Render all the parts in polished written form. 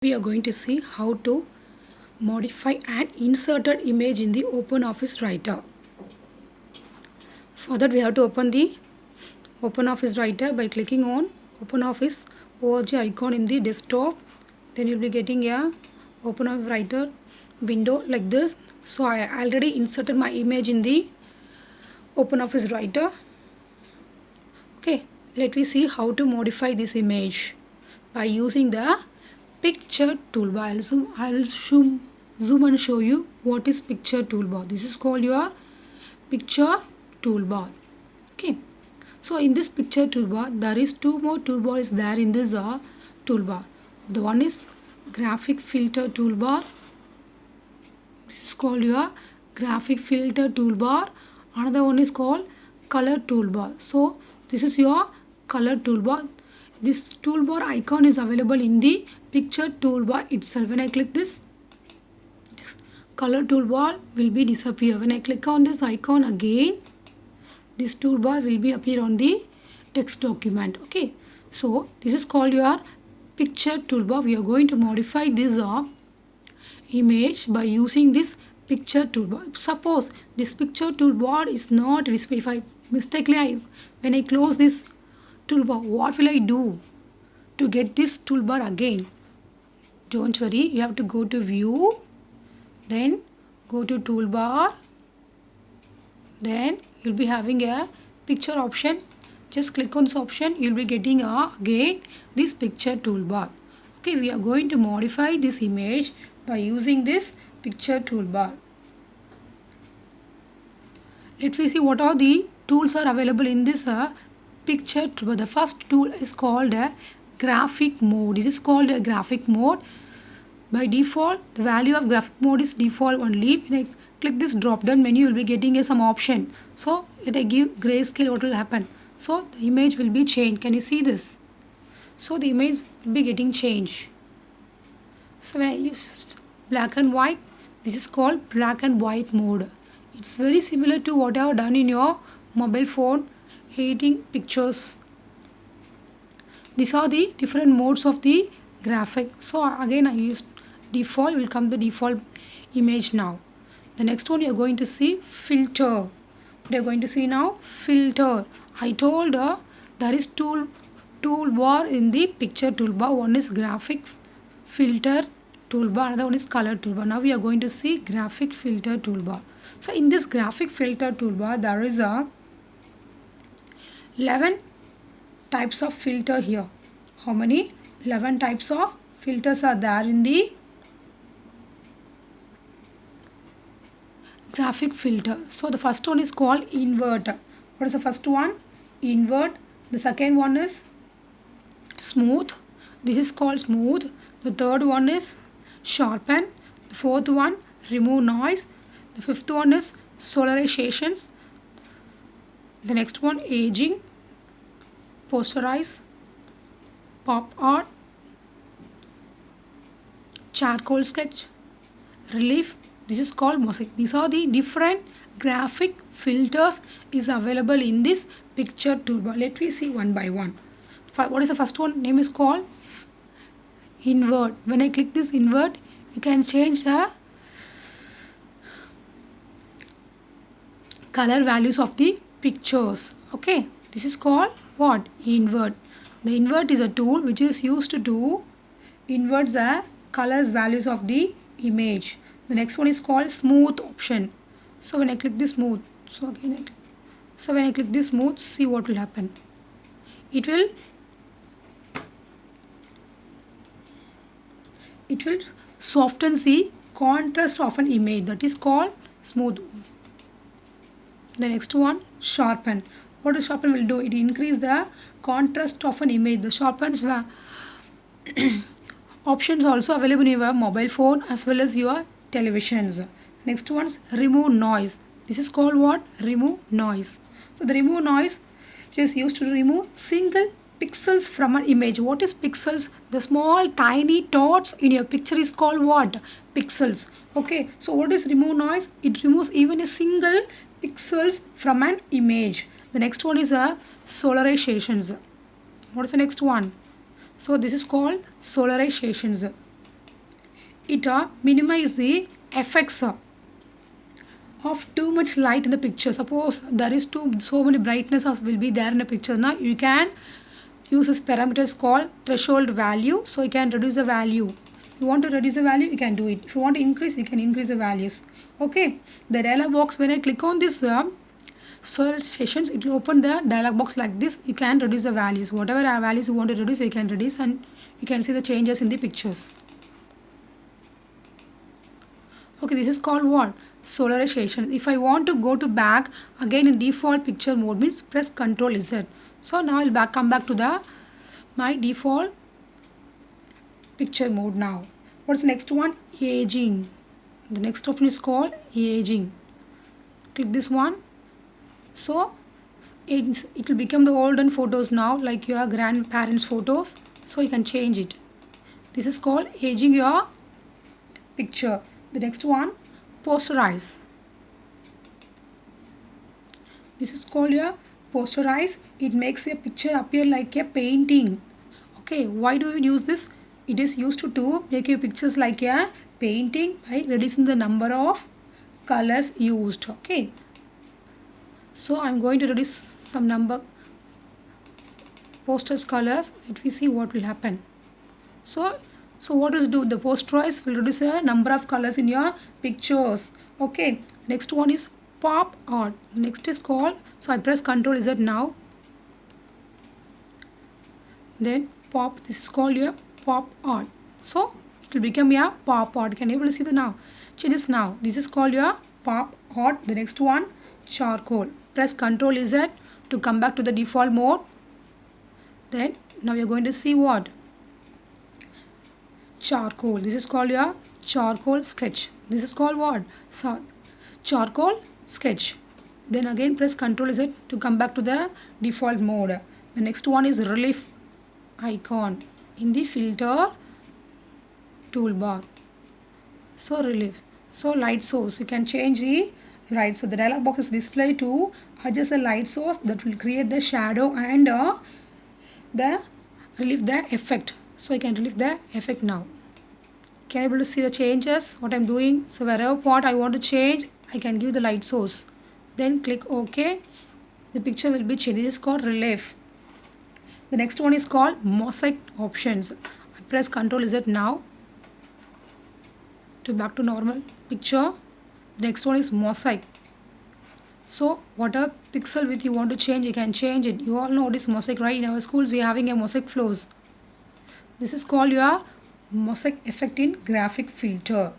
We are going to see how to modify an inserted image in the OpenOffice Writer. For that we have to open the OpenOffice Writer by clicking on OpenOffice org icon in the desktop. Then you will be getting a OpenOffice Writer window like this. So I already inserted my image in the OpenOffice Writer. Okay, let me see how to modify this image by using the picture toolbar. I will zoom and show you what is picture toolbar. This is called your picture toolbar. Okay, so in this picture toolbar there is two more toolbars there in this toolbar. The one is graphic filter toolbar. This is called your graphic filter toolbar. Another one is called color toolbar. So this is your color toolbar. This toolbar icon is available in the picture toolbar itself. When I click this color toolbar will be disappear. When I click on this icon again, this toolbar will be appear on the text document. Okay, so this is called your picture toolbar. We are going to modify this image by using this picture toolbar. Suppose this picture toolbar is not visible. If I mistakenly when I close this toolbar, what will I do to get this toolbar again? Don't worry, you have to go to view, then go to toolbar, then you'll be having a picture option. Just click on this option, you'll be getting again this picture toolbar. Okay, we are going to modify this image by using this picture toolbar. Let me see what are the tools are available in this picture toolbar. The first tool is called a graphic mode. This is called a graphic mode. By default, the value of graphic mode is default only. When I click this drop down menu, you will be getting some option. So let I give grayscale, what will happen? So the image will be changed. Can you see this? So the image will be getting changed. So when I use black and white, this is called black and white mode. It's very similar to what I have done in your mobile phone editing pictures. These are the different modes of the graphic. So again I used default, will come the default image now. The next one you are going to see filter. We are going to see now filter. I told there is toolbar in the picture toolbar. One is graphic filter toolbar, another one is color toolbar. Now we are going to see graphic filter toolbar. So in this graphic filter toolbar there is a 11 types of filter here. How many? 11 types of filters are there in the graphic filter. So the first one is called invert. What is the first one? Invert. The second one is smooth. This is called smooth. The third one is sharpen. The fourth one, remove noise. The fifth one is solarizations. The next one, aging, posterize, pop art, charcoal sketch, relief. This is called mosaic. These are the different graphic filters is available in this picture toolbar. Let me see one by one. What is the first one? Name is called invert. When I click this invert, you can change the color values of the pictures. Okay, this is called what? Invert. The invert is a tool which is used to invert the colors values of the image. The next one is called smooth option. So when I click this smooth, when I click this smooth, see what will happen. It will soften the contrast of an image, that is called smooth. The next one, sharpen. What does sharpen will do? It increase the contrast of an image. The sharpens options also available in your mobile phone as well as your televisions. Next one is remove noise. This is called what? Remove noise. So the remove noise is used to remove single pixels from an image. What is pixels? The small tiny dots in your picture is called what? Pixels. Okay, so what is remove noise? It removes even a single pixels from an image. The next one is a solarizations. What is the next one? So this is called solarizations. it minimize the effects of too much light in the picture. Suppose there is so many brightness will be there in a picture. Now you can use this parameters called threshold value. So you can reduce the value. If you want to reduce the value, you can do it. If you want to increase, you can increase the values. Okay. The dialog box, when I click on this sessions, it will open the dialog box like this. You can reduce the values. Whatever values you want to reduce, you can reduce, and you can see the changes in the pictures. Okay, this is called what? Solarization. If I want to go to back again in default picture mode, means press Ctrl Z. So now I'll come back to the my default picture mode now. What's the next one? Aging. The next option is called aging. Click this one. So it will become the olden photos now, like your grandparents photos. So you can change it. This is called aging your picture. The next one, posterize. This is called your posterize. It makes a picture appear like a painting. Okay, why do we use this? It is used to make your pictures like a painting by reducing the number of colors used. Okay, so I'm going to reduce some number posters colors. Let me see what will happen. So what does it do? The posterize will reduce the number of colors in your pictures. Okay. Next one is pop art. Next is called, so I press Ctrl Z now. Then pop, this is called your pop art. So it will become your pop art. Can you able to see the now? Changes now. This is called your pop art. The next one, charcoal. Press Ctrl Z to come back to the default mode. Then now you're going to see what? Charcoal. This is called your charcoal sketch. This is called what? So, charcoal sketch. Then again press Ctrl Z to come back to the default mode. The next one is relief icon in the filter toolbar. So relief. So light source. You can change the light. So the dialog box is displayed to adjust the light source that will create the shadow and the relief the effect. So I can relieve the effect now. Can you able to see the changes what I'm doing? So wherever part I want to change, I can give the light source. Then click OK. The picture will be changed. This is called relief. The next one is called mosaic options. I press Ctrl Z now to back to normal picture. The next one is mosaic. So whatever pixel width you want to change, you can change it. You all know what is mosaic, right? In our schools we are having a mosaic floors. This is called your mosaic effect in graphic filter.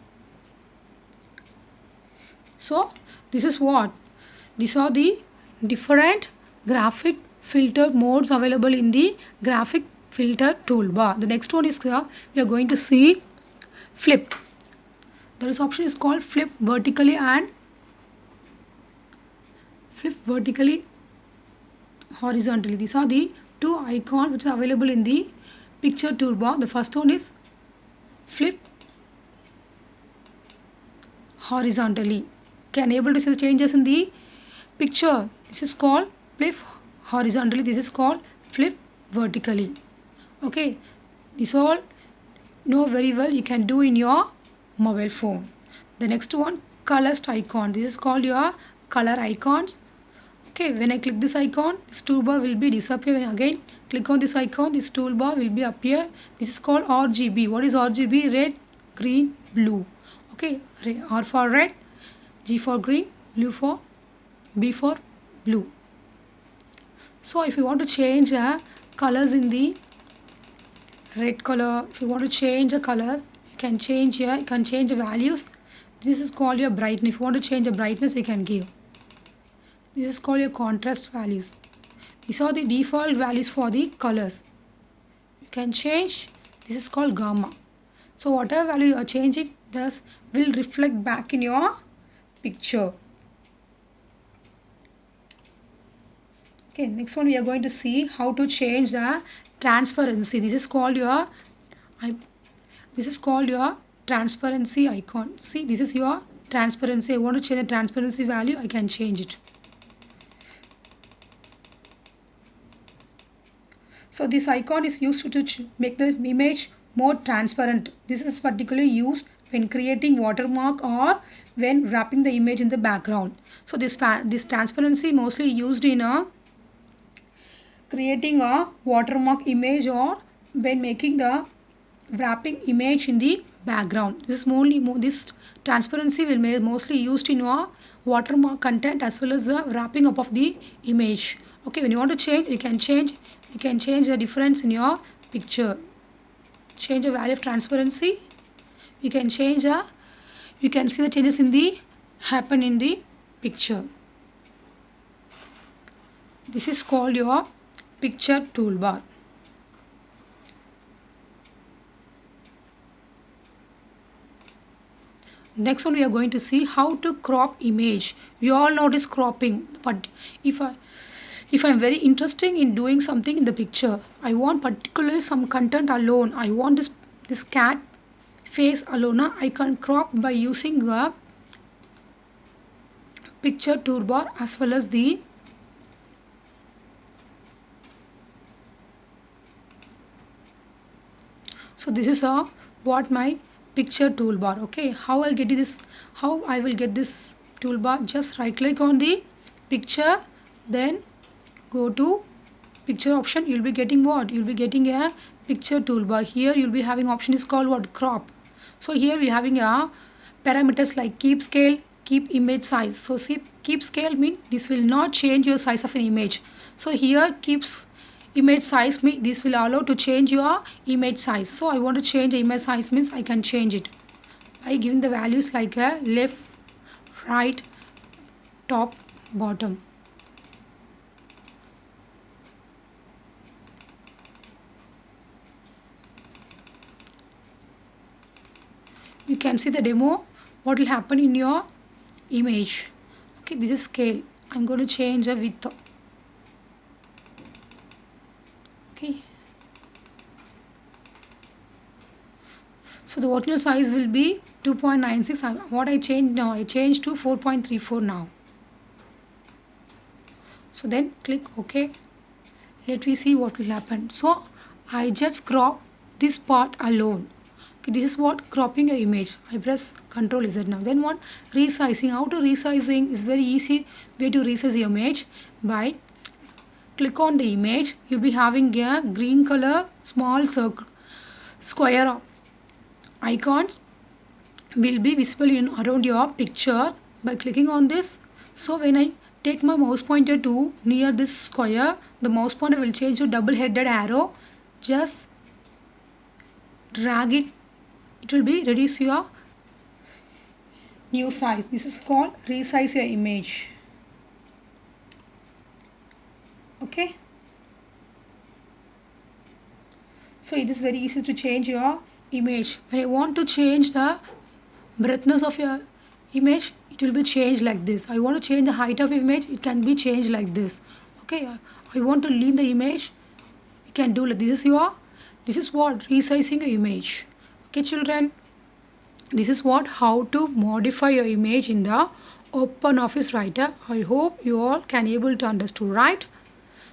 So this is what? These are the different graphic filter modes available in the graphic filter toolbar. The next one is here. We are going to see flip. There is option is called flip vertically and flip vertically horizontally. These are the two icons which are available in the picture toolbar. The first one is flip horizontally. Can able to see the changes in the picture. This is called flip horizontally. This is called flip vertically. Okay, this all know very well. You can do in your mobile phone. The next one, colorist icon. This is called your color icons. Okay, when I click this icon, this toolbar will be disappear. When again click on this icon, this toolbar will be appear. This is called RGB. What is RGB? Red, green, blue. Okay, R for red, G for green, blue for B for blue. So if you want to change colors in the red color, if you want to change the colors, you can change here. You can change the values. This is called your brightness. If you want to change the brightness, you can give. This is called your contrast values. These are the default values for the colors. You can change. This is called gamma. So whatever value you are changing, this will reflect back in your picture. Okay, next one we are going to see how to change the transparency. This is called your transparency icon. See, this is your transparency. I want to change the transparency value. I can change it. So this icon is used to make the image more transparent. This is particularly used when creating watermark or when wrapping the image in the background. So this transparency mostly used in a creating a watermark image or when making the wrapping image in the background. This transparency will be mostly used in your watermark content as well as the wrapping up of the image. Okay, when you want to change, you can change the difference in your picture. Change the value of transparency. You can change the, you can see the changes in the happen in the picture. This is called your picture toolbar. Next one we are going to see how to crop image. We all know this cropping, but if I'm very interested in doing something in the picture, I want particularly some content alone. I want this cat face alone. I can crop by using the picture toolbar as well as the so this is what my picture toolbar. Okay, how I'll get this, how I will get this toolbar, just right click on the picture, then go to picture option. You'll be getting what? You'll be getting a picture toolbar. Here you'll be having option is called what? Crop. So here we're having a parameters like keep scale, keep image size. So see, keep scale means this will not change your size of an image. So here keeps image size means this will allow to change your image size. So I want to change the image size means I can change it by giving the values like a left, right, top, bottom. You can see the demo what will happen in your image. Okay, this is scale. I'm going to change the width. Okay, so the original size will be 2.96. What I changed now, I changed to 4.34 now. So then click OK. Let me see what will happen. So I just crop this part alone. Okay, this is what cropping your image. I press Ctrl Z now. Then what? Resizing. How to resizing is very easy way to resize the image by click on the image. You'll be having a green color small circle square icons will be visible in around your picture by clicking on this. So when I take my mouse pointer to near this square, the mouse pointer will change to double-headed arrow. Just drag it. It will be reduce your new size. This is called resize your image. Okay. So it is very easy to change your image. When I want to change the breadthness of your image, it will be changed like this. I want to change the height of image, it can be changed like this. Okay, I want to lean the image, you can do like this. This is what resizing your image. Okay children, this is what how to modify your image in the OpenOffice Writer. I hope you all can able to understand, right?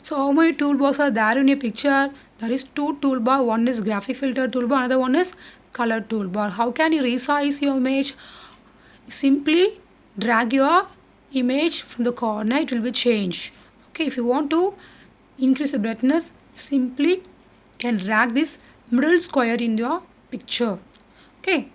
So how many toolbars are there in your picture? There is two toolbar. One is graphic filter toolbar, another one is color toolbar. How can you resize your image? Simply drag your image from the corner, it will be changed. Okay, if you want to increase the brightness, simply can drag this middle square in your picture. Okay,